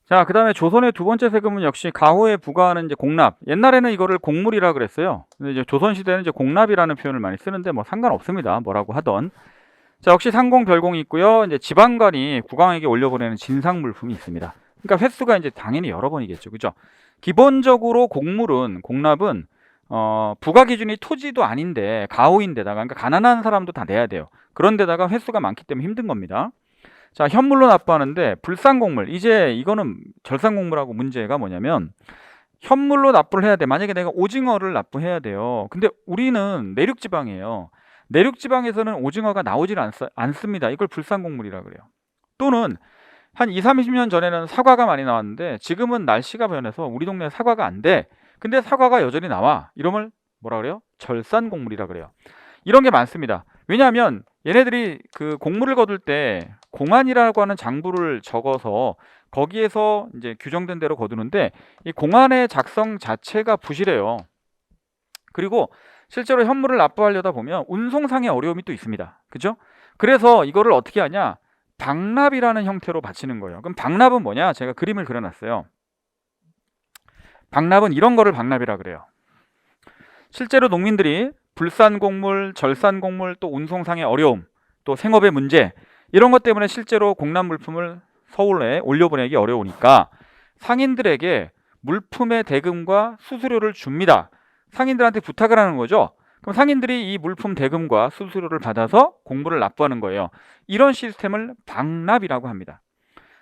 자, 그다음에 조선의 두 번째 세금은 역시 가호에 부과하는 이제 공납. 옛날에는 이거를 공물이라 그랬어요. 근데 이제 조선 시대는 이제 공납이라는 표현을 많이 쓰는데 뭐 상관없습니다. 뭐라고 하던. 자, 역시 상공 별공이 있고요. 이제 지방관이 국왕에게 올려보내는 진상 물품이 있습니다. 그러니까 횟수가 이제 당연히 여러 번이겠죠. 그죠? 기본적으로 공물은 공납은 부과 기준이 토지도 아닌데 가호인데다가 그러니까 가난한 사람도 다 내야 돼요. 그런데다가 횟수가 많기 때문에 힘든 겁니다. 자, 현물로 납부하는데 불상공물. 이제 이거는 절상공물하고 문제가 뭐냐면 현물로 납부를 해야 돼. 만약에 내가 오징어를 납부해야 돼요. 근데 우리는 내륙지방이에요. 내륙지방에서는 오징어가 나오질 않습니다. 이걸 불상공물이라 그래요. 또는 한 2, 30년 전에는 사과가 많이 나왔는데 지금은 날씨가 변해서 우리 동네에 사과가 안 돼. 근데 사과가 여전히 나와. 이러면 뭐라 그래요? 절산공물이라 그래요. 이런 게 많습니다. 왜냐하면 얘네들이 그 공물을 거둘 때 공안이라고 하는 장부를 적어서 거기에서 이제 규정된 대로 거두는데 이 공안의 작성 자체가 부실해요. 그리고 실제로 현물을 납부하려다 보면 운송상의 어려움이 또 있습니다. 그죠? 그래서 이거를 어떻게 하냐? 박납이라는 형태로 바치는 거예요. 그럼 박납은 뭐냐? 제가 그림을 그려놨어요. 박납은 이런 거를 박납이라 그래요. 실제로 농민들이 불산공물, 절산공물, 또 운송상의 어려움, 또 생업의 문제 이런 것 때문에 실제로 공납 물품을 서울에 올려보내기 어려우니까 상인들에게 물품의 대금과 수수료를 줍니다. 상인들한테 부탁을 하는 거죠. 그럼 상인들이 이 물품 대금과 수수료를 받아서 공물을 납부하는 거예요. 이런 시스템을 박납이라고 합니다.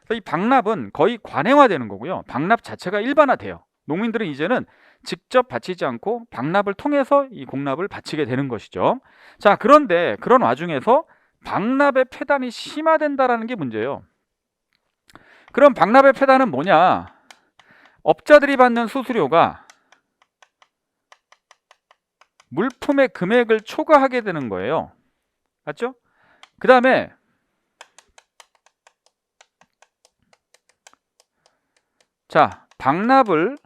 그래서 이 박납은 거의 관행화되는 거고요. 박납 자체가 일반화돼요. 농민들은 이제는 직접 바치지 않고 박납을 통해서 이 공납을 바치게 되는 것이죠. 자, 그런데 그런 와중에서 박납의 폐단이 심화된다라는 게 문제예요. 그럼 박납의 폐단은 뭐냐? 업자들이 받는 수수료가 물품의 금액을 초과하게 되는 거예요. 맞죠? 그 다음에 자, 박납을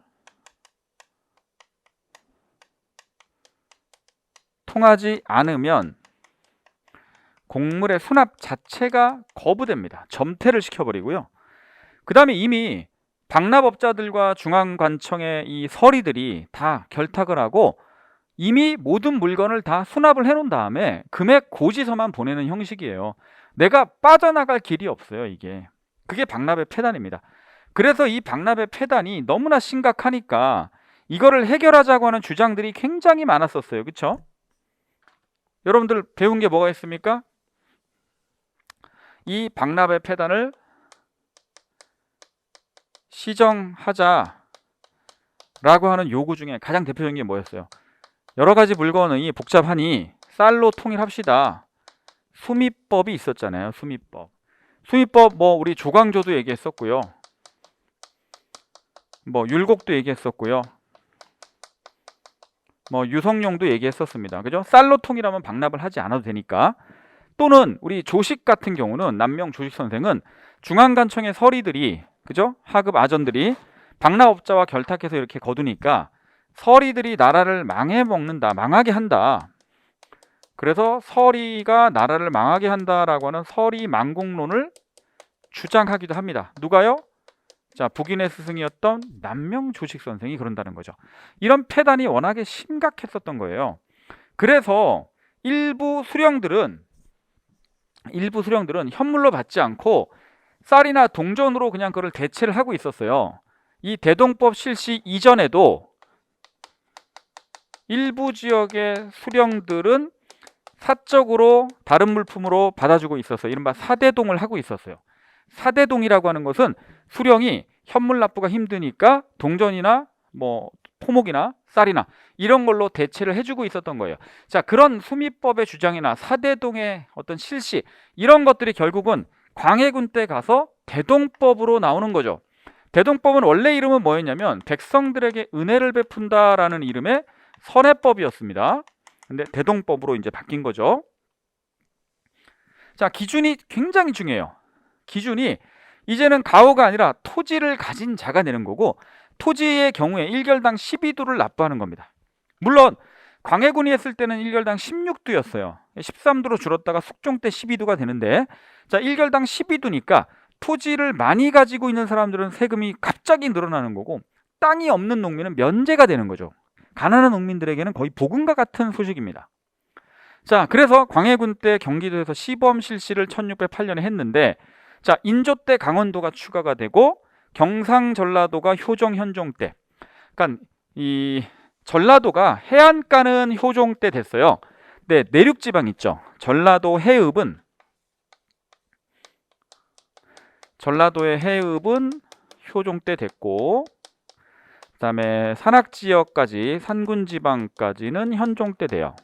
통하지 않으면 공물의 수납 자체가 거부됩니다. 점퇴를 시켜버리고요. 그 다음에 이미 박납업자들과 중앙관청의 이 서리들이 다 결탁을 하고 이미 모든 물건을 다 수납을 해놓은 다음에 금액 고지서만 보내는 형식이에요. 내가 빠져나갈 길이 없어요. 이게 그게 박납의 폐단입니다. 그래서 이 박납의 폐단이 너무나 심각하니까 이거를 해결하자고 하는 주장들이 굉장히 많았었어요. 그렇죠? 여러분들 배운 게 뭐가 있습니까? 이 박납의 폐단을 시정하자라고 하는 요구 중에 가장 대표적인 게 뭐였어요? 여러 가지 물건이 복잡하니 쌀로 통일합시다. 수미법이 있었잖아요. 수미법. 수미법 뭐 우리 조광조도 얘기했었고요. 뭐 율곡도 얘기했었고요. 뭐 유성룡도 얘기했었습니다. 그죠? 쌀로 통일하면 박납을 하지 않아도 되니까. 또는 우리 조식 같은 경우는 남명 조식 선생은 중앙관청의 서리들이 그죠? 하급 아전들이 박납업자와 결탁해서 이렇게 거두니까 서리들이 나라를 망해먹는다, 망하게 한다. 그래서 서리가 나라를 망하게 한다라고 하는 서리망공론을 주장하기도 합니다. 누가요? 자, 북인의 스승이었던 남명 조식 선생이 그런다는 거죠. 이런 폐단이 워낙에 심각했었던 거예요. 그래서 일부 수령들은 현물로 받지 않고 쌀이나 동전으로 그냥 그걸 대체를 하고 있었어요. 이 대동법 실시 이전에도 일부 지역의 수령들은 사적으로 다른 물품으로 받아주고 있어서 이른바 사대동을 하고 있었어요. 사대동이라고 하는 것은 수령이 현물 납부가 힘드니까 동전이나 뭐 토목이나 쌀이나 이런 걸로 대체를 해주고 있었던 거예요. 자, 그런 수미법의 주장이나 사대동의 어떤 실시 이런 것들이 결국은 광해군 때 가서 대동법으로 나오는 거죠. 대동법은 원래 이름은 뭐였냐면 백성들에게 은혜를 베푼다라는 이름의 선해법이었습니다. 근데 대동법으로 이제 바뀐 거죠. 자, 기준이 굉장히 중요해요. 기준이 이제는 가호가 아니라 토지를 가진 자가 내는 거고 토지의 경우에 1결당 12두를 납부하는 겁니다. 물론 광해군이 했을 때는 1결당 16두였어요. 13두로 줄었다가 숙종 때 12두가 되는데 자, 1결당 12두니까 토지를 많이 가지고 있는 사람들은 세금이 갑자기 늘어나는 거고, 땅이 없는 농민은 면제가 되는 거죠. 가난한 농민들에게는 거의 복음과 같은 소식입니다. 자, 그래서 광해군 때 경기도에서 시범 실시를 1608년에 했는데, 자, 인조 때 강원도가 추가가 되고 경상 전라도가 효종 현종 때, 그러니까 이 전라도가 해안가는 효종 때 됐어요. 네, 내륙 지방 있죠. 전라도의 해읍은 효종 때 됐고, 그다음에 산악 지역까지 산군 지방까지는 현종 때 돼요.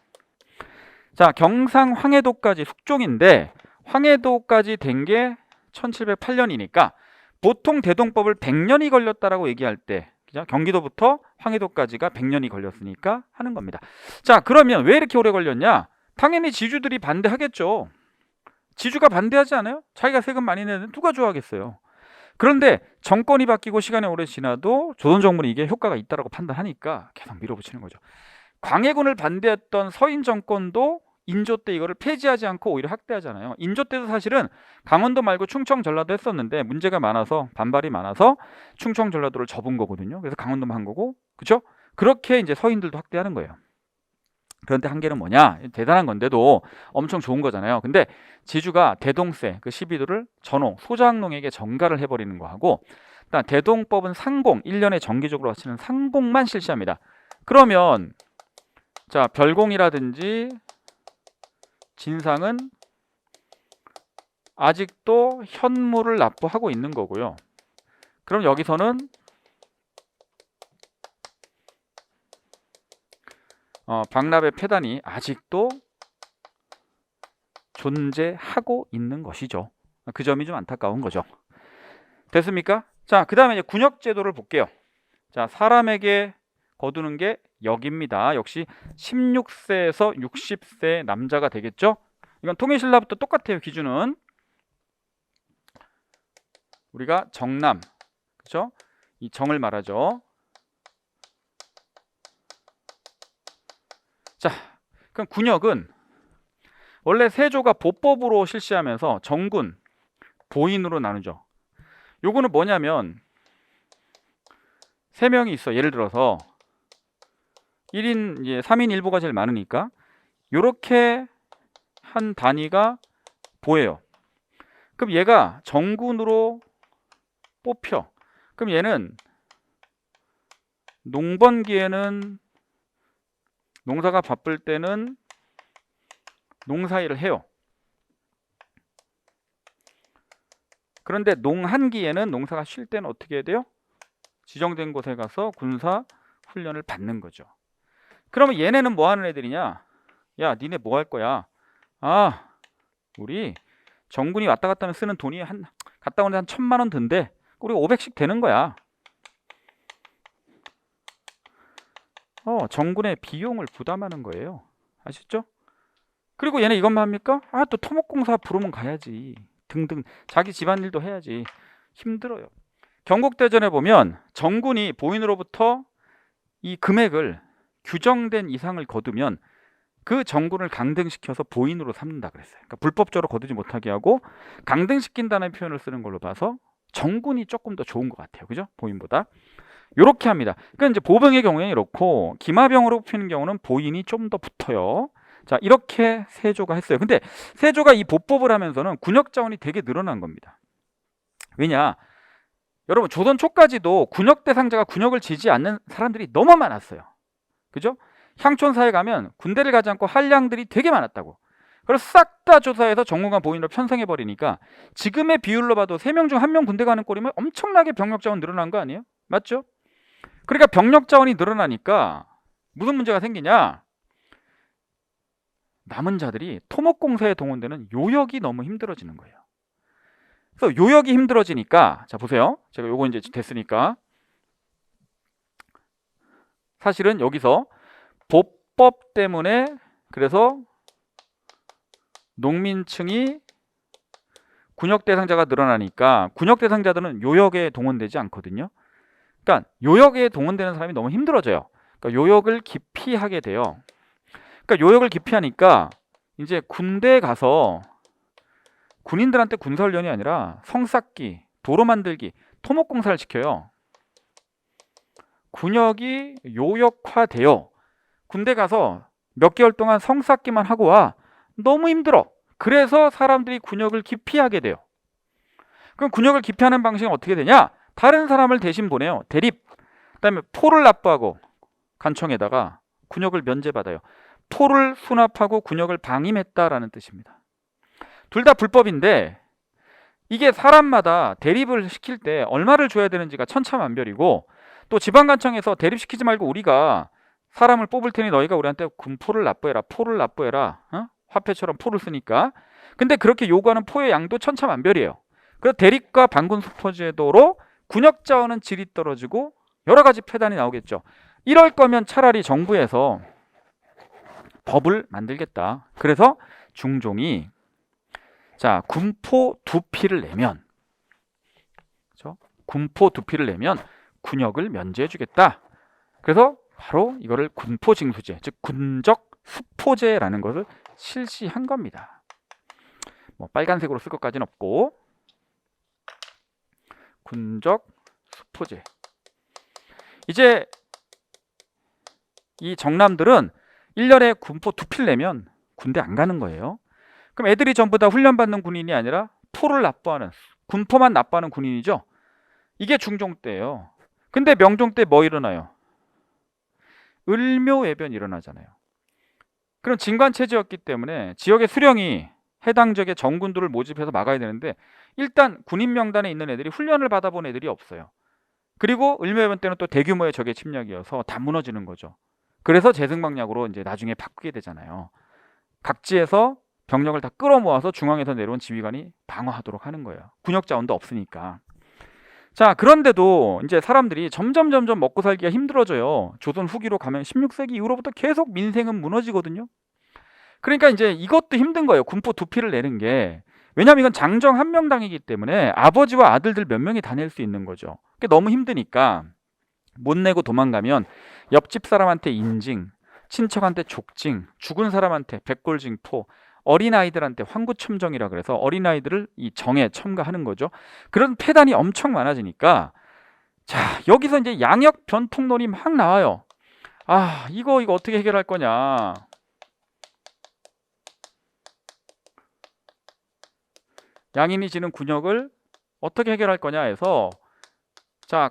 자, 경상 황해도까지 숙종인데 황해도까지 된 게 1708년이니까 보통 대동법을 100년이 걸렸다라고 얘기할 때, 그죠? 경기도부터 황해도까지가 100년이 걸렸으니까 하는 겁니다. 자, 그러면 왜 이렇게 오래 걸렸냐? 당연히 지주들이 반대하겠죠. 지주가 반대하지 않아요? 자기가 세금 많이 내는 누가 좋아하겠어요. 그런데 정권이 바뀌고 시간이 오래 지나도 조선 정부는 이게 효과가 있다라고 판단하니까 계속 밀어붙이는 거죠. 광해군을 반대했던 서인 정권도 인조 때 이거를 폐지하지 않고 오히려 확대하잖아요. 인조 때도 사실은 강원도 말고 충청 전라도 했었는데 문제가 많아서, 반발이 많아서 충청 전라도를 접은 거거든요. 그래서 강원도만 한 거고, 그렇죠? 그렇게 이제 서인들도 확대하는 거예요. 그런데 한계는 뭐냐? 대단한 건데도 엄청 좋은 거잖아요. 근데 지주가 대동세 그 12도를 전호, 소장농에게 전가를 해버리는 거하고, 일단 대동법은 상공, 1년에 정기적으로 바치는 상공만 실시합니다. 그러면 자, 별공이라든지 진상은 아직도 현물을 납부하고 있는 거고요. 그럼 여기서는 박납의 폐단이 아직도 존재하고 있는 것이죠. 그 점이 좀 안타까운 거죠. 됐습니까? 자, 그 다음에 이제 군역제도를 볼게요. 자, 사람에게 거두는 게 역입니다. 역시 16세에서 60세 남자가 되겠죠? 이건 통일신라부터 똑같아요. 기준은 우리가 정남, 그렇죠? 이 정을 말하죠. 자, 그럼 군역은 원래 세조가 보법으로 실시하면서 정군, 보인으로 나누죠. 요거는 뭐냐면 3명이 있어. 예를 들어서 1인, 이제 3인 1보가 제일 많으니까 요렇게 한 단위가 보예요. 그럼 얘가 정군으로 뽑혀. 그럼 얘는 농번기에는, 농사가 바쁠 때는 농사일을 해요. 그런데 농한기에는, 농사가 쉴 때는 어떻게 해야 돼요? 지정된 곳에 가서 군사 훈련을 받는 거죠. 그러면 얘네는 뭐 하는 애들이냐? 야, 니네 뭐 할 거야? 아, 우리 정군이 왔다 갔다 하면 쓰는 돈이 갔다 오는데 한 1000만 원 든대. 우리가 500씩 되는 거야. 정군의 비용을 부담하는 거예요. 아시죠? 그리고 얘네 이것만 합니까? 아, 또 토목공사 부르면 가야지. 등등 자기 집안일도 해야지. 힘들어요. 경국대전에 보면 정군이 보인으로부터 이 금액을 규정된 이상을 거두면 그 정군을 강등시켜서 보인으로 삼는다 그랬어요. 그러니까 불법적으로 거두지 못하게 하고 강등시킨다는 표현을 쓰는 걸로 봐서 정군이 조금 더 좋은 것 같아요. 그죠? 보인보다. 이렇게 합니다. 그러니까 이제 보병의 경우에는 이렇고 기마병으로 뽑히는 경우는 보인이 좀 더 붙어요. 자, 이렇게 세조가 했어요. 근데 세조가 이 보법을 하면서는 군역 자원이 되게 늘어난 겁니다. 왜냐? 여러분, 조선 초까지도 군역 대상자가 군역을 지지 않는 사람들이 너무 많았어요. 그죠? 향촌사에 가면 군대를 가지 않고 한량들이 되게 많았다고. 그래서 싹 다 조사해서 정군과 보인으로 편성해 버리니까 지금의 비율로 봐도 3명 중 1명 군대 가는 꼴이면 엄청나게 병력 자원 늘어난 거 아니에요? 맞죠? 그러니까 병력 자원이 늘어나니까 무슨 문제가 생기냐? 남은 자들이 토목공사에 동원되는 요역이 너무 힘들어지는 거예요. 그래서 요역이 힘들어지니까, 자 보세요. 제가 요거 이제 됐으니까 사실은 여기서 보법 때문에, 그래서 농민층이 군역 대상자가 늘어나니까 군역 대상자들은 요역에 동원되지 않거든요. 그러니까 요역에 동원되는 사람이 너무 힘들어져요. 그러니까 요역을 기피하게 돼요. 그러니까 요역을 기피하니까 이제 군대에 가서 군인들한테 군사훈련이 아니라 성 쌓기, 도로 만들기, 토목공사를 시켜요. 군역이 요역화돼요. 군대 가서 몇 개월 동안 성 쌓기만 하고 와. 너무 힘들어. 그래서 사람들이 군역을 기피하게 돼요. 그럼 군역을 기피하는 방식은 어떻게 되냐? 다른 사람을 대신 보내요. 대립. 그다음에 포를 납부하고 간청에다가 군역을 면제받아요. 포를 수납하고 군역을 방임했다라는 뜻입니다. 둘 다 불법인데 이게 사람마다 대립을 시킬 때 얼마를 줘야 되는지가 천차만별이고, 또 지방간청에서 대립시키지 말고 우리가 사람을 뽑을 테니 너희가 우리한테 군포를 납부해라, 포를 납부해라, 화폐처럼 포를 쓰니까. 근데 그렇게 요구하는 포의 양도 천차만별이에요. 그래서 대립과 반군 수포제도로 군역 자원은 질이 떨어지고 여러 가지 폐단이 나오겠죠. 이럴 거면 차라리 정부에서 법을 만들겠다. 그래서 중종이 군포 2피를 내면, 그렇죠? 군포 2피를 내면 군역을 면제해 주겠다. 그래서 바로 이거를 군포징수제, 즉 군적 수포제라는 것을 실시한 겁니다. 뭐 빨간색으로 쓸 것까지는 없고, 군적 수포제. 이제 이 정남들은 1년에 군포 2피를 내면 군대 안 가는 거예요. 그럼 애들이 전부 다 훈련받는 군인이 아니라 포를 납부하는, 군포만 납부하는 군인이죠. 이게 중종 때예요. 근데 명종 때 뭐 일어나요? 을묘외변이 일어나잖아요. 그럼 진관체제였기 때문에 지역의 수령이 해당 지역의 정군들을 모집해서 막아야 되는데, 일단 군인 명단에 있는 애들이 훈련을 받아본 애들이 없어요. 그리고 을묘외변 때는 또 대규모의 적의 침략이어서 다 무너지는 거죠. 그래서 제승방약으로 이제 나중에 바꾸게 되잖아요. 각지에서 병력을 다 끌어모아서 중앙에서 내려온 지휘관이 방어하도록 하는 거예요. 군역 자원도 없으니까. 그런데도 이제 사람들이 점점 먹고 살기가 힘들어져요. 조선 후기로 가면 16세기 이후로부터 계속 민생은 무너지거든요. 그러니까 이제 이것도 힘든 거예요. 군포 2피를 내는 게. 왜냐하면 이건 장정 한 명당이기 때문에 아버지와 아들들 몇 명이 다 낼 수 있는 거죠. 그게 너무 힘드니까 못 내고 도망가면 옆집 사람한테 인징, 친척한테 족징, 죽은 사람한테 백골징포, 어린아이들한테 황구첨정이라 그래서 어린아이들을 이 정에 첨가하는 거죠. 그런 폐단이 엄청 많아지니까, 여기서 이제 양역 변통론이 막 나와요. 이거 어떻게 해결할 거냐. 양인이 지는 군역을 어떻게 해결할 거냐 해서,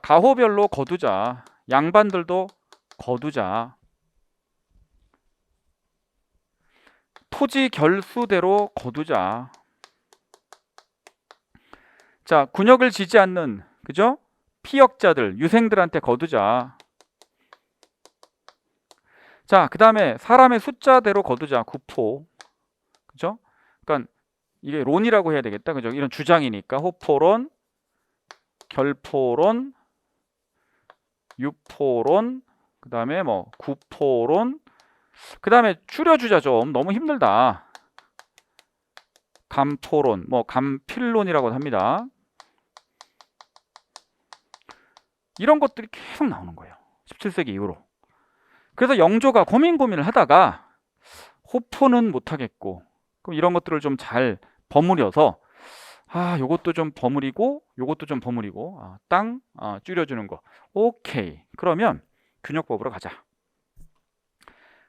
가호별로 거두자. 양반들도 거두자. 토지 결수대로 거두자. 군역을 지지 않는, 그죠? 피역자들, 유생들한테 거두자. 그 다음에 사람의 숫자대로 거두자. 구포. 그죠? 그러니까 이게 론이라고 해야 되겠다. 그죠? 이런 주장이니까. 호포론, 결포론, 유포론, 그 다음에 뭐 구포론, 그 다음에 줄여주자. 좀 너무 힘들다. 감포론, 뭐 감필론이라고 합니다. 이런 것들이 계속 나오는 거예요. 17세기 이후로. 그래서 영조가 고민을 하다가 호포는 못하겠고, 그럼 이런 것들을 좀 잘 버무려서 요것도 좀 버무리고 요것도 좀 버무리고 땅 줄여주는 거. 오케이. 그러면 균역법으로 가자.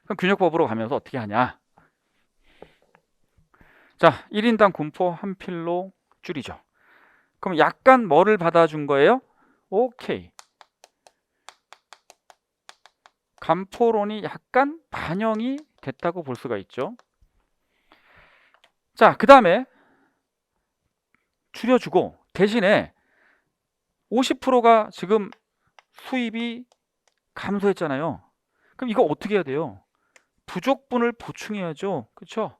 그럼 균역법으로 가면서 어떻게 하냐. 1인당 군포 한 필로 줄이죠. 그럼 약간 뭐를 받아준 거예요? 오케이. 감포론이 약간 반영이 됐다고 볼 수가 있죠. 그 다음에 줄여주고 대신에 50%가 지금 수입이 감소했잖아요. 그럼 이거 어떻게 해야 돼요? 부족분을 보충해야죠. 그렇죠?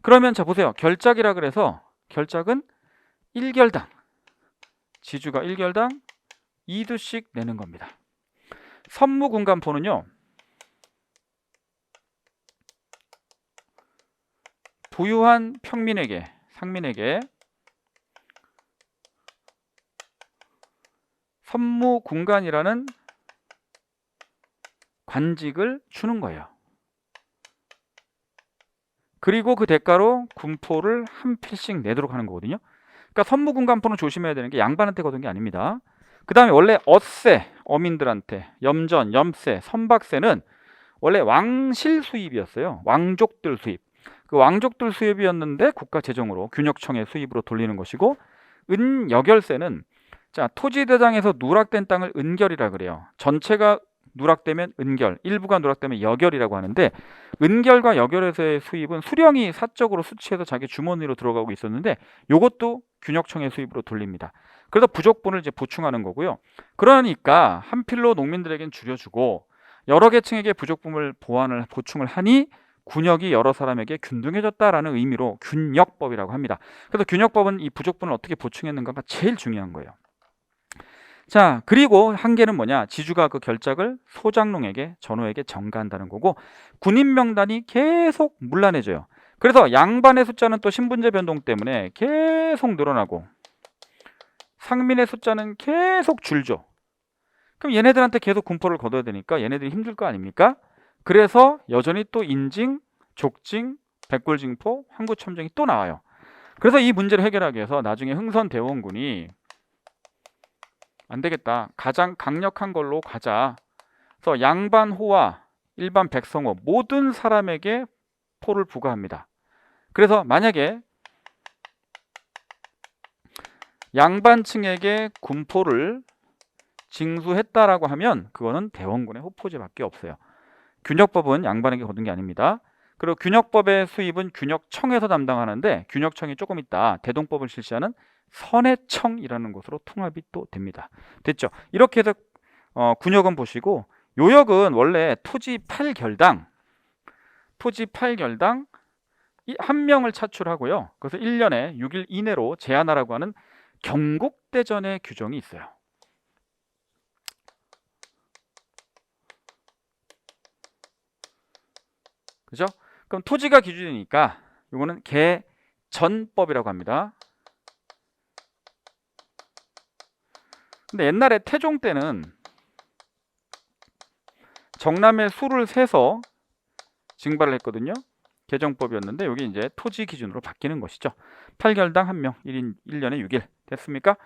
그러면 보세요. 결작이라 그래서 결작은 1결당, 지주가 1결당 2두씩 내는 겁니다. 선무군간포는요, 부유한 평민에게, 상민에게 선무군간이라는 관직을 주는 거예요. 그리고 그 대가로 군포를 한 필씩 내도록 하는 거거든요. 그러니까 선무군간포는 조심해야 되는 게 양반한테 거둔 게 아닙니다. 그 다음에 원래 엇세, 어민들한테, 염전, 염세, 선박세는 원래 왕실 수입이었어요. 왕족들 수입. 그 왕족들 수입이었는데 국가 재정으로 균역청의 수입으로 돌리는 것이고, 은여결세는 자, 토지대장에서 누락된 땅을 은결이라 그래요. 전체가 누락되면 은결, 일부가 누락되면 여결이라고 하는데, 은결과 여결에서의 수입은 수령이 사적으로 수취해서 자기 주머니로 들어가고 있었는데, 요것도 균역청의 수입으로 돌립니다. 그래서 부족분을 이제 보충하는 거고요. 그러니까 한 필로 농민들에겐 줄여주고 여러 계층에게 부족분을 보충을 하니 군역이 여러 사람에게 균등해졌다라는 의미로 균역법이라고 합니다. 그래서 균역법은 이 부족분을 어떻게 보충했는가가 제일 중요한 거예요. 자, 그리고 한계는 뭐냐? 지주가 그 결작을 소장농에게, 전호에게 전가한다는 거고, 군인 명단이 계속 문란해져요. 그래서 양반의 숫자는 또 신분제 변동 때문에 계속 늘어나고, 상민의 숫자는 계속 줄죠. 그럼 얘네들한테 계속 군포를 거둬야 되니까 얘네들이 힘들 거 아닙니까? 그래서 여전히 또 인징, 족징, 백골징포, 황구첨정이 또 나와요. 그래서 이 문제를 해결하기 위해서 나중에 흥선대원군이 안 되겠다, 가장 강력한 걸로 가자. 그래서 양반호와 일반 백성호 모든 사람에게 포를 부과합니다. 그래서 만약에 양반층에게 군포를 징수했다라고 하면 그거는 대원군의 호포제밖에 없어요. 균역법은 양반에게 거둔 게 아닙니다. 그리고 균역법의 수입은 균역청에서 담당하는데, 균역청이 조금 있다 대동법을 실시하는 선해청이라는 곳으로 통합이 또 됩니다. 됐죠? 이렇게 해서 군역은 보시고, 요역은 원래 토지 8결당 한 명을 차출하고요. 그래서 1년에 6일 이내로 제한하라고 하는 경국대전의 규정이 있어요. 그죠? 그럼 토지가 기준이니까 이거는 개전법이라고 합니다. 근데 옛날에 태종 때는 정남의 수를 세서 징발을 했거든요. 개정법이었는데 여기 이제 토지 기준으로 바뀌는 것이죠. 8결당 1명, 1년에 6일 됐습니까?